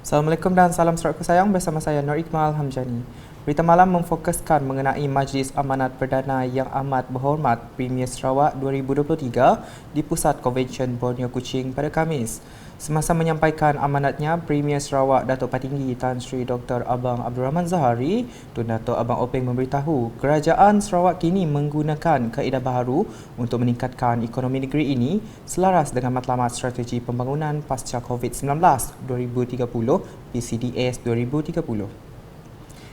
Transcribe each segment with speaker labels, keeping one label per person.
Speaker 1: Assalamualaikum dan salam seratku sayang, bersama saya Nur Iqmal Hamjani. Berita malam memfokuskan mengenai Majlis Amanat Perdana Yang Amat Berhormat Premier Sarawak 2023 di Pusat Konvensyen Borneo Kuching pada Khamis. Semasa menyampaikan amanatnya, Premier Sarawak Datuk Patinggi Tan Sri Dr. Abang Abdul Rahman Zahari, Tun Datuk Abang Openg memberitahu kerajaan Sarawak kini menggunakan kaedah baharu untuk meningkatkan ekonomi negeri ini selaras dengan matlamat strategi pembangunan pasca COVID-19 2030 PCDS 2030.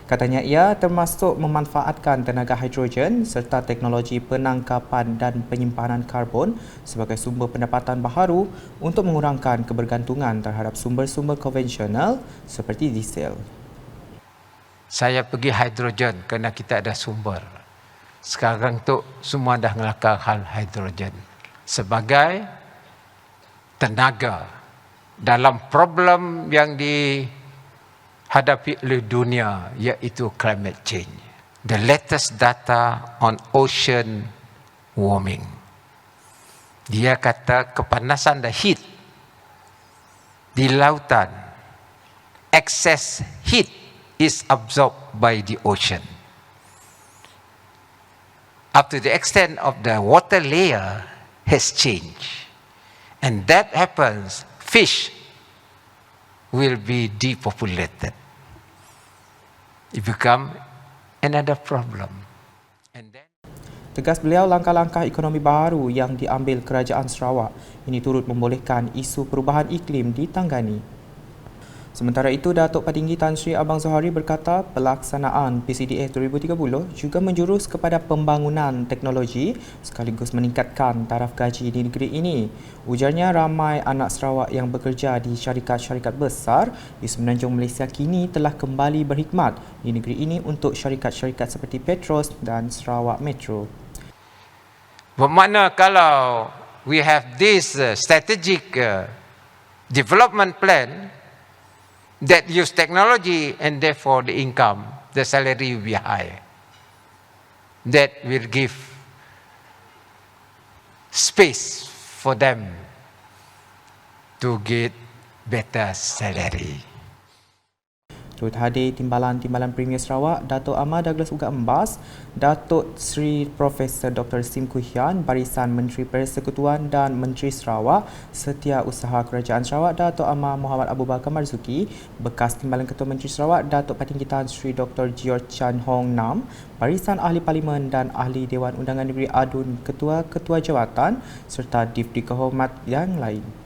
Speaker 1: Katanya ia termasuk memanfaatkan tenaga hidrogen serta teknologi penangkapan dan penyimpanan karbon sebagai sumber pendapatan baharu untuk mengurangkan kebergantungan terhadap sumber-sumber konvensional seperti diesel.
Speaker 2: Saya pergi hidrogen kerana kita ada sumber. Sekarang tu semua dah ngelakar hal hidrogen sebagai tenaga dalam problem yang dihadapi oleh dunia, iaitu climate change. The latest data on ocean warming. Dia kata kepanasan dan heat di lautan, excess heat is absorbed by the ocean. Up to the extent of the water layer has changed. And that happens, fish will be depopulated. It become another problem. And then
Speaker 1: Tegas beliau, langkah-langkah ekonomi baru yang diambil kerajaan Sarawak ini turut membolehkan isu perubahan iklim ditangani. Sementara itu, Datuk Patinggi Tan Sri Abang Zahari berkata pelaksanaan PCDS 2030 juga menjurus kepada pembangunan teknologi sekaligus meningkatkan taraf gaji di negeri ini. Ujarnya ramai anak Sarawak yang bekerja di syarikat-syarikat besar di semenanjung Malaysia kini telah kembali berkhidmat di negeri ini untuk syarikat-syarikat seperti Petros dan Sarawak Metro.
Speaker 2: bermakna kalau we have this strategic development plan that use technology and therefore the income, the salary will be high. That will give space for them to get better salary.
Speaker 1: Turut hadir Timbalan Premier Sarawak, Datuk Ahmad Douglas Ugat Embas, Datuk Sri Profesor Dr. Sim Kuhian, Barisan Menteri Persekutuan dan Menteri Sarawak, Setiausaha Kerajaan Sarawak, Datuk Amar Muhammad Abu Bakar Marzuki, bekas Timbalan Ketua Menteri Sarawak, Datuk Patinggi Tan Sri Dr. George Chan Hong Nam, Barisan Ahli Parlimen dan Ahli Dewan Undangan Negeri Adun, Ketua-Ketua Jawatan serta Difti Kehormat yang lain.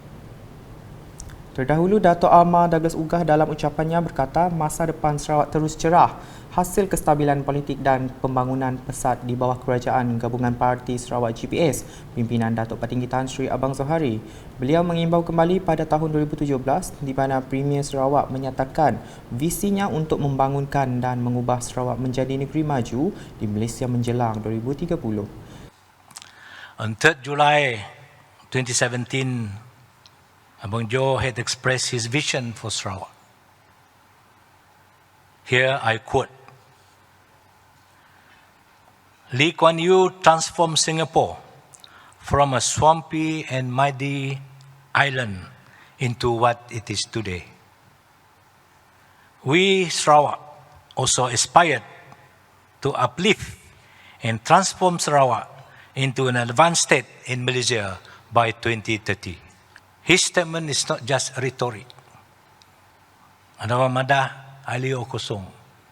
Speaker 1: Terdahulu, Datuk Amar Douglas Ugah dalam ucapannya berkata masa depan Sarawak terus cerah hasil kestabilan politik dan pembangunan pesat di bawah kerajaan Gabungan Parti Sarawak GPS pimpinan Datuk Patinggi Tan Sri Abang Zahari. Beliau mengimbau kembali pada tahun 2017 di mana Premier Sarawak menyatakan visinya untuk membangunkan dan mengubah Sarawak menjadi negeri maju di Malaysia menjelang 2030.
Speaker 3: On 3 July 2017, Abang Jo had expressed his vision for Sarawak. Here I quote, Lee Kuan Yew transformed Singapore from a swampy and muddy island into what it is today. We, Sarawak, also aspired to uplift and transform Sarawak into an advanced state in Malaysia by 2030. His statement is not just rhetoric. Ada orang madah alio kosong.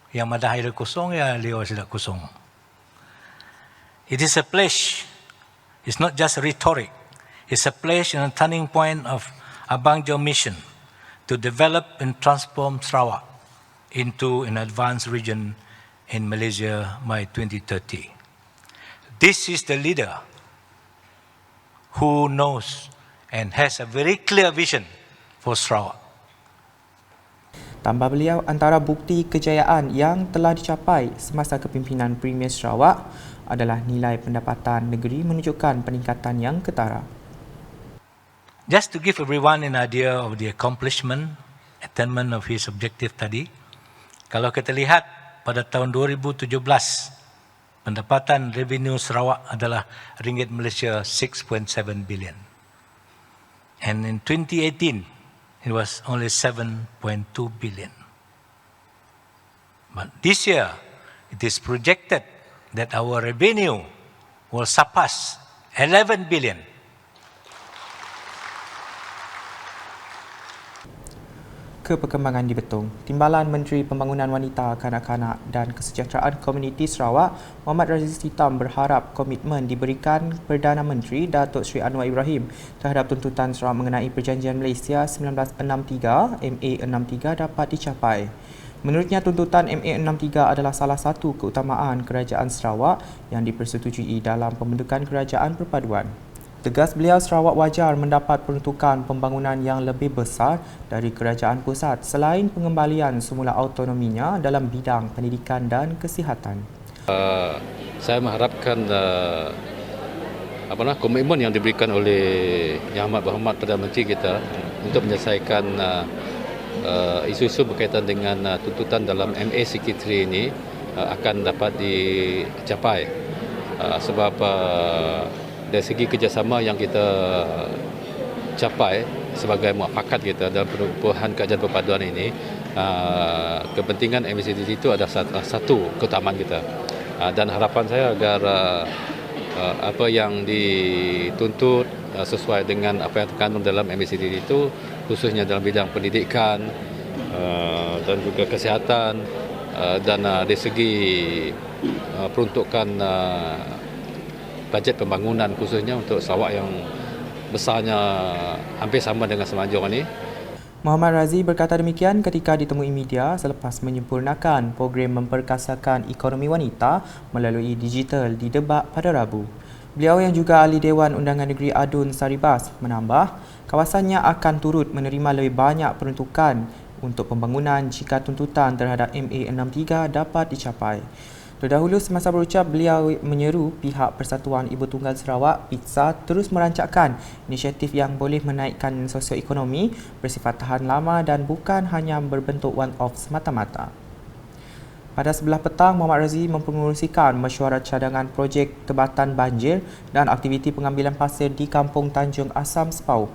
Speaker 3: Yang madah alio kosong, ya alio tidak kosong. It is a pledge. It's not just rhetoric. It's a pledge and a turning point of Abang Jo mission to develop and transform Sarawak into an advanced region in Malaysia by 2030. This is the leader who knows and has a very clear vision for Sarawak.
Speaker 1: Tambah beliau, antara bukti kejayaan yang telah dicapai semasa kepimpinan Premier Sarawak adalah nilai pendapatan negeri menunjukkan peningkatan yang ketara.
Speaker 3: Just to give everyone an idea of the accomplishment, attainment of his objective tadi, kalau kita lihat pada tahun 2017, pendapatan revenue Sarawak adalah ringgit Malaysia 6.7 billion. And in 2018, it was only 7.2 billion. But this year, it is projected that our revenue will surpass 11 billion.
Speaker 1: Ke perkembangan di Betong, Timbalan Menteri Pembangunan Wanita, Kanak-kanak dan Kesejahteraan Komuniti Sarawak, Muhammad Razif Sitam berharap komitmen diberikan Perdana Menteri Datuk Seri Anwar Ibrahim terhadap tuntutan Sarawak mengenai Perjanjian Malaysia 1963 MA63 dapat dicapai. Menurutnya, tuntutan MA63 adalah salah satu keutamaan Kerajaan Sarawak yang dipersetujui dalam pembentukan Kerajaan Perpaduan. Tegas beliau, Sarawak wajar mendapat peruntukan pembangunan yang lebih besar dari kerajaan pusat selain pengembalian semula autonominya dalam bidang pendidikan dan kesihatan.
Speaker 4: Saya mengharapkan komitmen yang diberikan oleh Yang Amat Berhormat Perdana Menteri kita untuk menyelesaikan isu-isu berkaitan dengan tuntutan dalam MA63 ini akan dapat dicapai sebab dari segi kerjasama yang kita capai sebagai muafakat kita dalam perubahan kerajaan perpaduan ini, kepentingan MA63 itu adalah satu keutamaan kita. Dan harapan saya agar apa yang dituntut sesuai dengan apa yang terkandung dalam MA63 itu, khususnya dalam bidang pendidikan dan juga kesihatan, dan dari segi peruntukan bajet pembangunan khususnya untuk Sarawak yang besarnya hampir sama dengan Semenanjung ini.
Speaker 1: Muhammad Razi berkata demikian ketika ditemui media selepas menyempurnakan program memperkasakan ekonomi wanita melalui digital di Debak pada Rabu. Beliau yang juga ahli Dewan Undangan Negeri Adun Saribas menambah, kawasannya akan turut menerima lebih banyak peruntukan untuk pembangunan jika tuntutan terhadap MA63 dapat dicapai. Terdahulu semasa berucap, beliau menyeru pihak Persatuan Ibu Tunggal Sarawak PITSA terus merancangkan inisiatif yang boleh menaikkan sosioekonomi bersifat tahan lama dan bukan hanya berbentuk one-off semata-mata. Pada sebelah petang, Muhammad Razi mempengerusikan mesyuarat cadangan projek tebatan banjir dan aktiviti pengambilan pasir di Kampung Tanjung Asam Sepauh.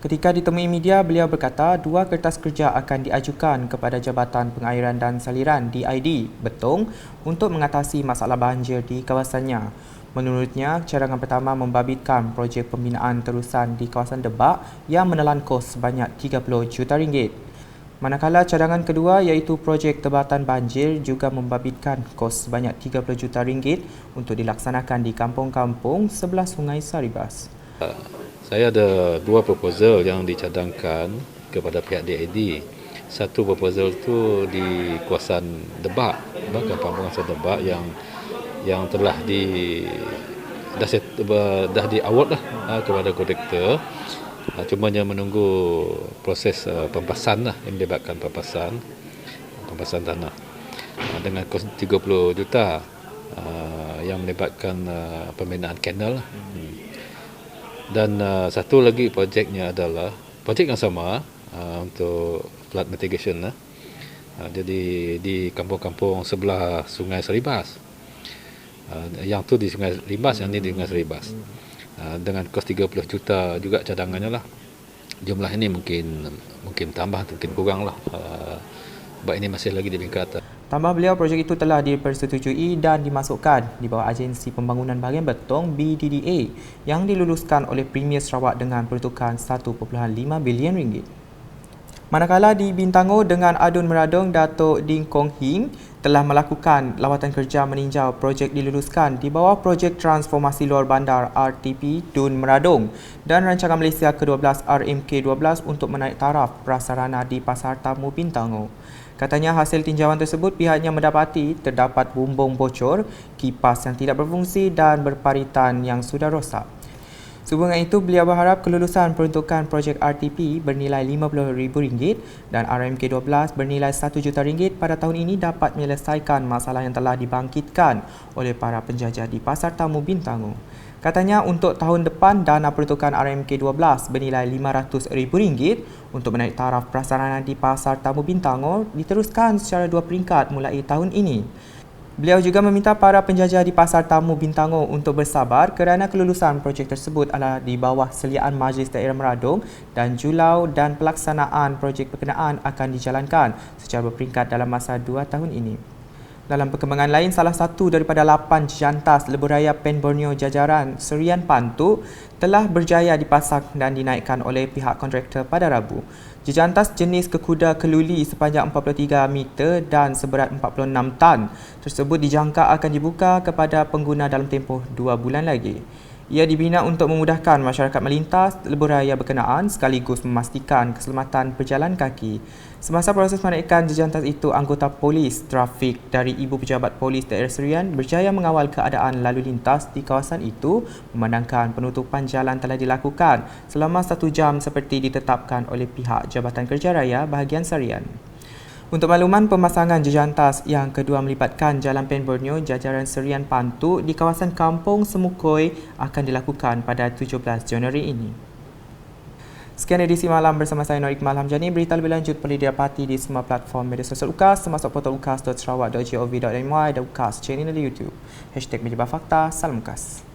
Speaker 1: Ketika ditemui media, beliau berkata 2 kertas kerja akan diajukan kepada Jabatan Pengairan dan Saliran DID Betong untuk mengatasi masalah banjir di kawasannya. Menurutnya, cadangan pertama membabitkan projek pembinaan terusan di kawasan Debak yang menelan kos sebanyak 30 juta ringgit. Manakala cadangan kedua iaitu projek tebatan banjir juga membabitkan kos sebanyak 30 juta ringgit untuk dilaksanakan di kampung-kampung sebelah Sungai Saribas.
Speaker 4: Saya ada 2 proposal yang dicadangkan kepada pihak DID. Satu proposal itu di kawasan Debak, kampung kawasan Debak yang telah dah di award kepada kontraktor. Cumanya menunggu proses pempasan yang melibatkan pempasan tanah dengan kos 30 juta yang melibatkan pembinaan kanal. Dan satu lagi projeknya adalah projek yang sama untuk flood mitigation. Jadi di kampung-kampung sebelah Sungai Saribas. Yang tu di Sungai Saribas, yang ni di Sungai Saribas. Dengan kos 30 juta juga cadangannya lah. Jumlah ini mungkin tambah, mungkin kurang lah. Sebab ini masih lagi di peringkat.
Speaker 1: Tambah beliau, projek itu telah dipersetujui dan dimasukkan di bawah Agensi Pembangunan Bahagian Betong BDDA yang diluluskan oleh Premier Sarawak dengan peruntukan 1.5 bilion ringgit. Manakala di Bintango dengan Adun Meradong, Datuk Ding Kong Hing telah melakukan lawatan kerja meninjau projek diluluskan di bawah Projek Transformasi Luar Bandar RTP Dun Meradong dan Rancangan Malaysia ke-12 RMK-12 untuk menaik taraf prasarana di Pasar Tamu Bintango. Katanya hasil tinjauan tersebut pihaknya mendapati terdapat bumbung bocor, kipas yang tidak berfungsi dan berparitan yang sudah rosak. Sehubungan itu, beliau berharap kelulusan peruntukan projek RTP bernilai RM50,000 dan RMK-12 bernilai RM1 juta pada tahun ini dapat menyelesaikan masalah yang telah dibangkitkan oleh para penjajah di Pasar Tamu Bintango. Katanya untuk tahun depan dana peruntukan RMK-12 bernilai RM500,000 untuk menaik taraf prasarana di Pasar Tamu Bintango diteruskan secara 2 peringkat mulai tahun ini. Beliau juga meminta para penjajah di Pasar Tamu Bintango untuk bersabar kerana kelulusan projek tersebut adalah di bawah seliaan Majlis Daerah Meradong dan julau dan pelaksanaan projek berkenaan akan dijalankan secara berperingkat dalam masa 2 tahun ini. Dalam perkembangan lain, salah satu daripada 8 jantas lebuhraya Pen Borneo jajaran Serian Pantuk telah berjaya dipasang dan dinaikkan oleh pihak kontraktor pada Rabu. Jejantas jenis kekuda keluli sepanjang 43 meter dan seberat 46 tan tersebut dijangka akan dibuka kepada pengguna dalam tempoh 2 bulan lagi. Ia dibina untuk memudahkan masyarakat melintas lebuhraya berkenaan sekaligus memastikan keselamatan berjalan kaki. Semasa proses menaikan jejantas itu, anggota polis trafik dari Ibu Pejabat Polis Daerah Serian berjaya mengawal keadaan lalu lintas di kawasan itu memandangkan penutupan jalan telah dilakukan selama 1 jam seperti ditetapkan oleh pihak Jabatan Kerja Raya bahagian Serian. Untuk makluman, pemasangan jejantas yang kedua melibatkan Jalan Pen Borneo jajaran Serian Pantuk di kawasan Kampung Semukoi akan dilakukan pada 17 Januari ini. Sekian edisi malam bersama saya Nur Iqmal Hamjani. Berita lebih lanjut boleh didapati di semua platform media sosial UKAS termasuk portal ukas.sarawak.gov.my dan UKAS channel di YouTube. #Menjebak Fakta. Salam UKAS.